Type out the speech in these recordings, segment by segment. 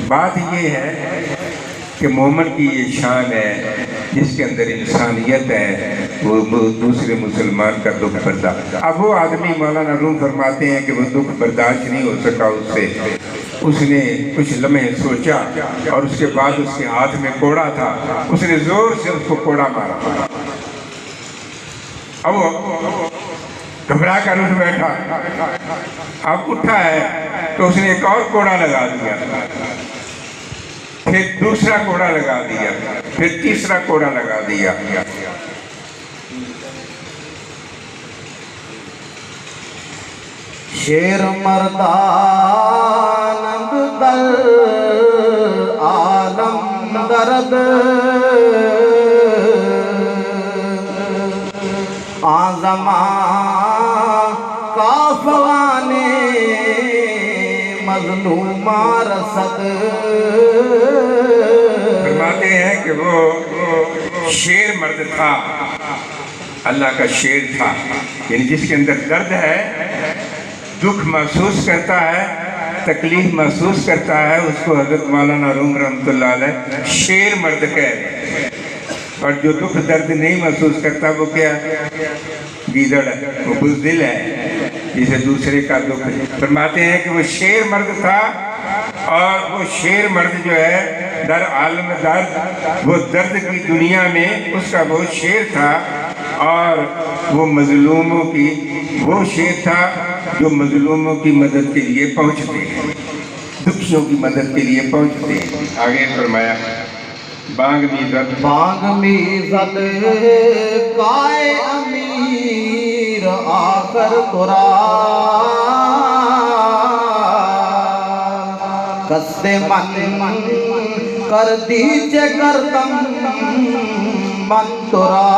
بات یہ ہے کہ مومن کی یہ شان ہے جس کے اندر انسانیت ہے، وہ دوسرے مسلمان کا دکھ برداشت۔ اب وہ آدمی مولانا روم فرماتے ہیں کہ وہ دکھ برداشت نہیں ہو سکا اس سے، اس نے کچھ لمحے سوچا اور اس کے بعد اس کے ہاتھ میں کوڑا تھا، اس نے زور سے اس کو کوڑا مارا۔ اب وہ گھبرا کر اٹھ بیٹھا، اب اٹھا ہے تو اس نے ایک اور کوڑا لگا دیا، پھر دوسرا کوڑا لگا دیا، پھر تیسرا کوڑا لگا دیا۔ شیر مردانند در عالم درد، آزمان کافغان مظلوم رسد۔ فرماتے ہیں کہ وہ شیر مرد تھا، اللہ کا شیر تھا، یعنی جس کے اندر درد ہے، دکھ محسوس کرتا ہے، تکلیف محسوس کرتا ہے، اس کو حضرت مولانا روم رحمۃ اللہ علیہ شیر مرد کہتے ہیں۔ اور جو دکھ درد نہیں محسوس کرتا وہ کیا گیدڑ ہے، وہ بزدل ہے، جسے دوسرے کا دکھ۔ فرماتے ہیں کہ وہ شیر مرد تھا، اور وہ شیر مرد جو ہے در عالم درد، وہ درد کی دنیا میں اس کا وہ شیر تھا، اور وہ مظلوموں کی وہ شیر تھا جو مظلوموں کی مدد کے لیے پہنچتے ہیں، دکھیوں کی مدد کے لیے پہنچتے ہیں۔ آگے فرمایا بانگ میزد بانگ میزد کائے امیر آخر ترا، قصد من کر دیجے کردم من ترا،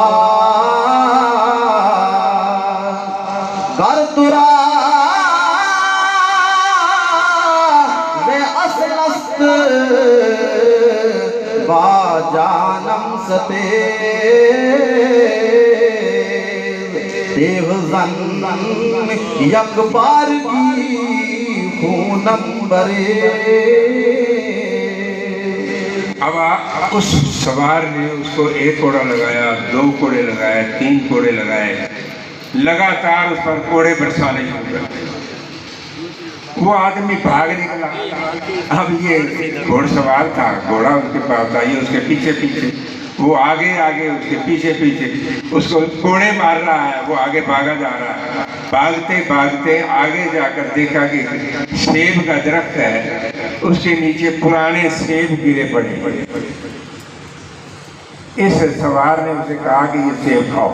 کر ترا بے اصل است با جانم ستے، دیو زن یک بار کی خونم برے۔ اب اس سوار نے اس کو ایک کوڑا لگایا، دو کوڑے لگائے، تین کوڑے لگائے، لگاتار اس پر کوڑے برسانے شروع کر دیے۔ وہ آدمی بھاگ نکلا۔ اب یہ گھوڑ سوار تھا، گھوڑا اس کے پاس تھا، یہ اس کے پیچھے پیچھے، وہ آگے آگے اس کے پیچھے پیچھے اس کو کوڑے مار رہا ہے، وہ آگے بھاگا جا رہا ہے۔ بھاگتے بھاگتے آگے جا کر دیکھا کہ سیب کا درخت ہے، اس کے نیچے پرانے سیب گرے پڑے۔ اس سوار نے اسے کہا کہ یہ سیب کھاؤ۔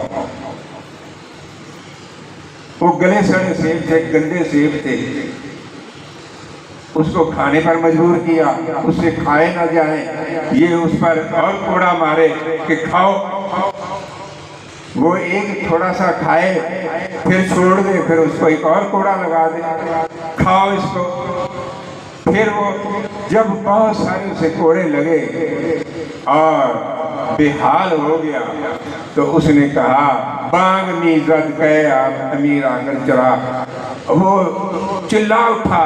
وہ گلے سڑے سیب تھے، گندے سیب تھے، اس کو کھانے پر مجبور کیا، اس سے کھائے نہ جائیں، یہ اس پر اور کوڑا مارے کہ کھاؤ۔ وہ ایک تھوڑا سا کھائے، پھر چھوڑ دے، پھر اس کو ایک اور کوڑا لگا دے، کھاؤ اس کو۔ پھر وہ جب بہت سارے اسے کوڑے لگے اور بے حال ہو گیا تو اس نے کہا بانگ میزد کہے آپ امیر آ کر چرا۔ وہ چلا اٹھا،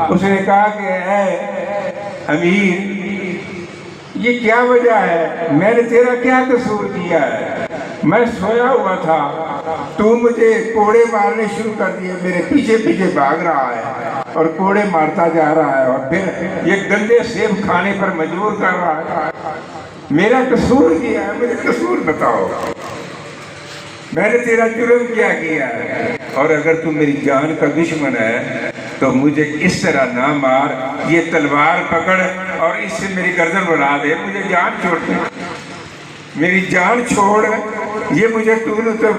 اس نے کہا کہ اے امیر، یہ کیا وجہ ہے؟ میں نے تیرا کیا قصور کیا ہے؟ میں سویا ہوا تھا، تو مجھے کوڑے مارنے شروع کر دیے، میرے پیچھے پیچھے بھاگ رہا ہے اور کوڑے مارتا جا رہا ہے، اور پھر یہ گندے سیب کھانے پر مجبور کر رہا ہے۔ میرا قصور کیا ہے، مجھے قصور بتاؤ، میں نے تیرا جرم کیا ہے؟ اور اگر تم میری جان کا دشمن ہے تو مجھے اس طرح نہ مار، یہ تلوار پکڑ اور اس سے میری گردن اڑا دے، مجھے جان چھوڑ دے، میری جان چھوڑ، یہ مجھے تو نے تو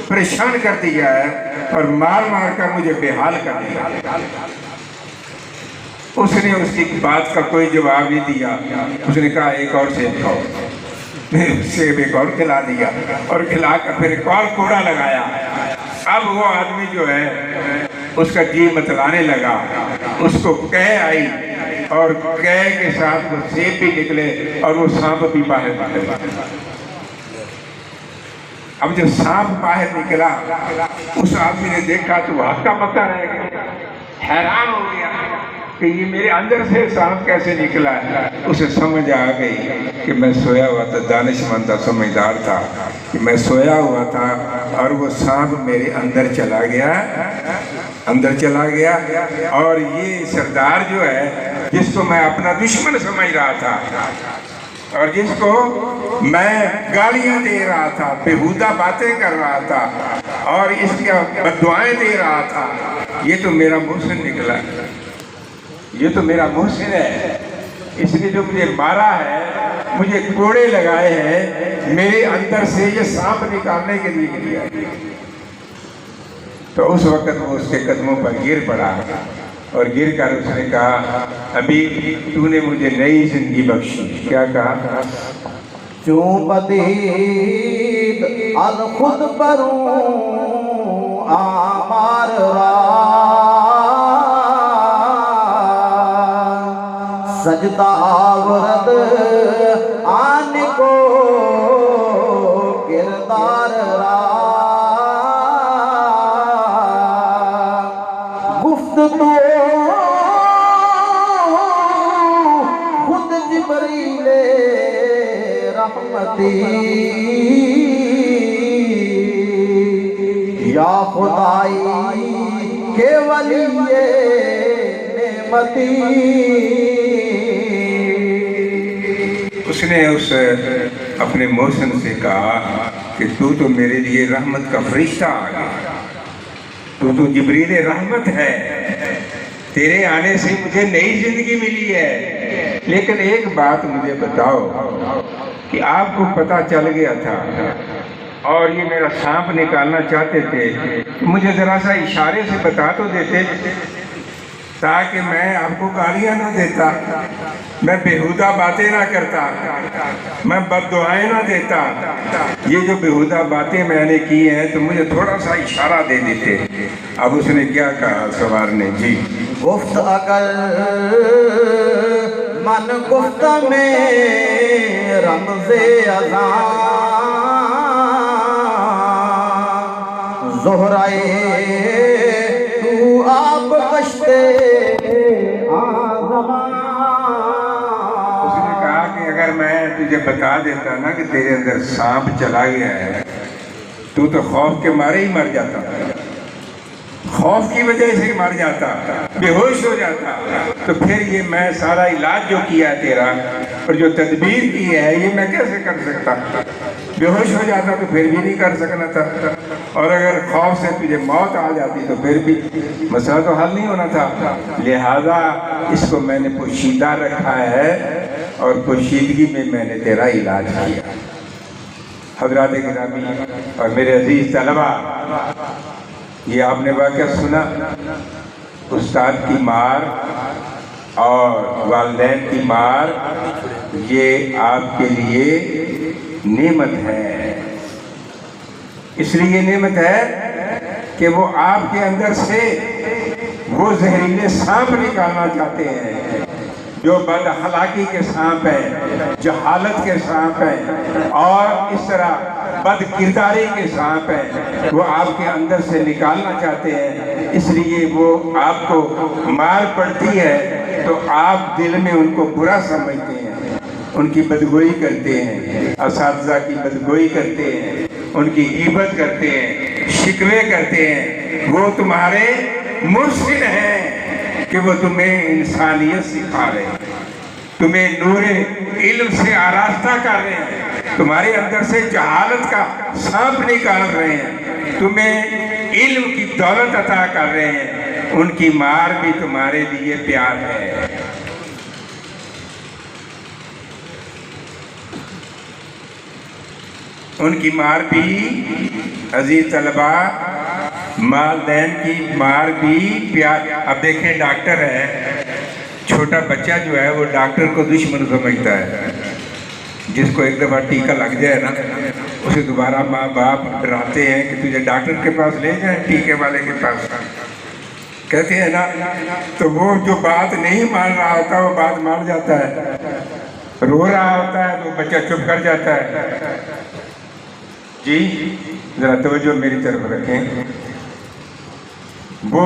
پریشان کر دیا ہے اور مار مار کر مجھے بے حال کر دیا۔ اس نے اس کی بات کا کوئی جواب نہیں دیا، اس نے کہا ایک اور سیب کھاؤ۔ سیب ایک اور کھلا دیا اور کھلا کر پھر ایک اور کوڑا لگایا۔ اب وہ آدمی جو ہے اس کا جی متلانے لگا، اس کو قے آئی اور قے کے ساتھ وہ سیب بھی نکلے اور وہ سانپ بھی باہر نکلا۔ اب جب سانپ باہر نکلا اس آدمی نے دیکھا تو وہ ہکا بکا رہ گیا، حیران ہو گیا کہ یہ میرے اندر سے سانپ کیسے نکلا ہے۔ اسے سمجھ آ گئی کہ میں سویا ہوا تھا، دانش مند تھا، سمجھدار تھا کہ میں سویا ہوا تھا اور وہ سانپ میرے اندر چلا گیا، اور یہ سردار جو ہے جس کو میں اپنا دشمن سمجھ رہا تھا اور جس کو میں گالیاں دے رہا تھا، بیہودہ باتیں کر رہا تھا اور اس کا بددعائیں دے رہا تھا، یہ تو میرا محسن نکلا، یہ تو میرا محسن ہے۔ اس نے جو مجھے مارا ہے، مجھے کوڑے لگائے ہیں، میرے اندر سے یہ سانپ نکالنے کے لیے کیا۔ تو اس وقت وہ اس کے قدموں پر گر پڑا اور گر کر اس نے کہا، ابھی تو نے مجھے نئی زندگی بخشی۔ کیا کہا؟ چوں بدید از خود بروں آمار را سجدہ آورد آن کو کردار را گفت تو خود جبریل رحمتی یا خدائی کے ولی نعمتی۔ اس نے اس اپنے محسن سے کہا کہ تو میرے لیے رحمت کا فرشتہ آ گیا، تو جبریل رحمت ہے، تیرے آنے سے مجھے نئی زندگی ملی ہے۔ لیکن ایک بات مجھے بتاؤ کہ آپ کو پتہ چل گیا تھا اور یہ میرا سانپ نکالنا چاہتے تھے، مجھے ذرا سا اشارے سے بتا تو دیتے تاکہ میں آپ کو گالیاں نہ دیتا، میں بیہودہ باتیں نہ کرتا، میں بد دعائیں نہ دیتا۔ یہ جو بیہودہ باتیں میں نے کی ہیں تو مجھے تھوڑا سا اشارہ دے دیتے۔ اب اس نے کیا کہا سوار نے؟ جی گفت اگر من گفت میں رمز اذان زہرائے تو آپ کشتے اس نے کہا کہ اگر میں تجھے بتا دیتا نا کہ تیرے اندر سانپ چلا گیا ہے تو خوف کے مارے ہی مر جاتا، خوف کی وجہ سے مر جاتا، بے ہوش ہو جاتا۔ تو پھر یہ میں سارا علاج جو کیا ہے تیرا اور جو تدبیر کی ہے یہ میں کیسے کر سکتا؟ بے ہوش ہو جاتا تو پھر بھی نہیں کر سکنا تھا، اور اگر خوف سے تجھے موت آ جاتی تو پھر بھی مسئلہ تو حل نہیں ہونا تھا۔ لہذا اس کو میں نے پوشیدہ رکھا ہے اور پوشیدگی میں میں نے تیرا علاج کیا۔ حضرات گرامی اور میرے عزیز طلبہ، یہ آپ نے واقعہ سنا، استاد کی مار اور والدین کی مار یہ آپ کے لیے نعمت ہے۔ اس لیے نعمت ہے کہ وہ آپ کے اندر سے وہ زہریلے سانپ نکالنا چاہتے ہیں جو بد اخلاقی کے سانپ ہیں، جہالت کے سانپ ہیں اور اس طرح بد کرداری کے سانپ ہیں، وہ آپ کے اندر سے نکالنا چاہتے ہیں۔ اس لیے وہ آپ کو مار پڑتی ہے تو آپ دل میں ان کو برا سمجھتے ہیں، ان کی بدگوئی کرتے ہیں، اساتذہ کی بدگوئی کرتے ہیں، ان کی غیبت کرتے ہیں، شکوے کرتے ہیں۔ وہ تمہارے مرشد ہیں کہ وہ تمہیں انسانیت سکھا رہے ہیں، تمہیں نور علم سے آراستہ کر رہے ہیں، تمہارے اندر سے جہالت کا سانپ نکال رہے ہیں، تمہیں علم کی دولت عطا کر رہے ہیں۔ ان کی مار بھی تمہارے لیے پیار ہے۔ ان کی مار بھی عزیز طلبہ، والدین کی مار بھی پیار۔ اب دیکھیں ڈاکٹر ہے، چھوٹا بچہ جو ہے وہ ڈاکٹر کو دشمن سمجھتا ہے۔ جس کو ایک دفعہ ٹیکہ لگ جائے نا اسے دوبارہ ماں باپ ڈراتے ہیں کہ تجھے ڈاکٹر کے پاس لے جائیں، ٹیکے والے کے پاس کہتے ہیں نا، تو وہ جو بات نہیں مان رہا ہوتا وہ بات مان جاتا ہے، رو رہا ہوتا ہے تو بچہ چپ کر جاتا ہے۔ جی ذرا توجہ میری طرف رکھیں۔ وہ